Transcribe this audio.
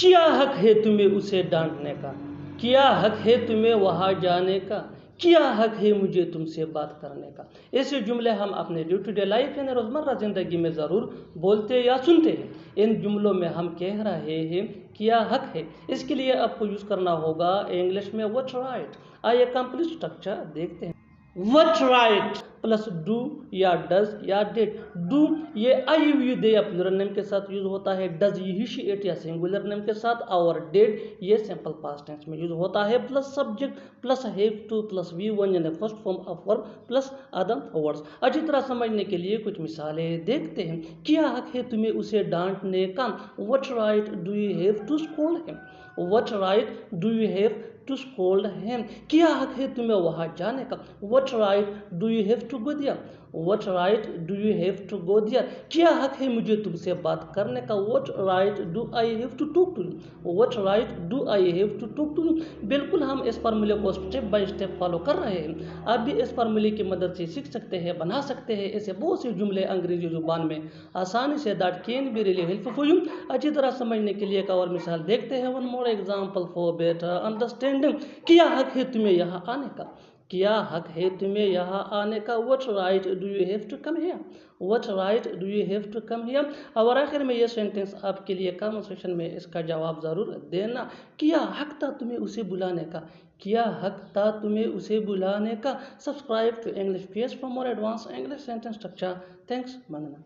क्या हक है तुम्हें उसे डांटने का, क्या हक है तुम्हें वहाँ जाने का, क्या हक है मुझे तुमसे बात करने का। ऐसे जुमले हम अपने डे टू डे लाइफ यानी रोज़मर्रा ज़िंदगी में ज़रूर बोलते या सुनते हैं। इन जुमलों में हम कह रहे हैं क्या हक है, इसके लिए आपको यूज़ करना होगा इंग्लिश में व्हाट राइट। आइए कंप्लीट स्ट्रक्चर देखते हैं। व्हाट राइट प्लस डू या डज या डिड। डू ये आई यू दे या प्लूरल नेम के साथ यूज होता है। डज ये ही शी इट या सिंगुलर नेम के साथ। और डिड ये सिंपल पास्ट टेंस में यूज होता है। Plus subject plus have to plus V one यानी first form of verb plus other words. अच्छी तरह समझने के लिए कुछ मिसालें देखते हैं। क्या हक है तुम्हें उसे डांटने का। What right do you have to scold him. What right do you have to scold him. क्या हक है तुम्हें वहां जाने का। What right do you have to go there. What right do you have to go there. क्या हक है मुझे तुमसे बात करने का। What right do I have to talk to you. What right do I have to talk to you. बिल्कुल हम इस फार्मूले को स्टेप बाय स्टेप फॉलो कर रहे हैं। आप भी इस फार्मूले की मदद से सीख सकते हैं, बना सकते हैं ऐसे बहुत से जुमले अंग्रेजी जुबान में आसानी से। That can be really helpful for you. अच्छी तरह समझने के लिए एक और मिसाल देखते हैं। One more example for better understanding. क्या हक है तुम्हें यहाँ आने का। क्या हक है तुम्हें यहाँ आने का। What right do you have to come here. What right do you have to come here. और आखिर में ये सेंटेंस आपके लिए कमेंट सेक्शन में इसका जवाब जरूर देना। क्या हक था तुम्हें उसे बुलाने का। क्या हक था तुम्हें उसे बुलाने का। Subscribe to English PS for more advance English sentence structure. Thanks मानना।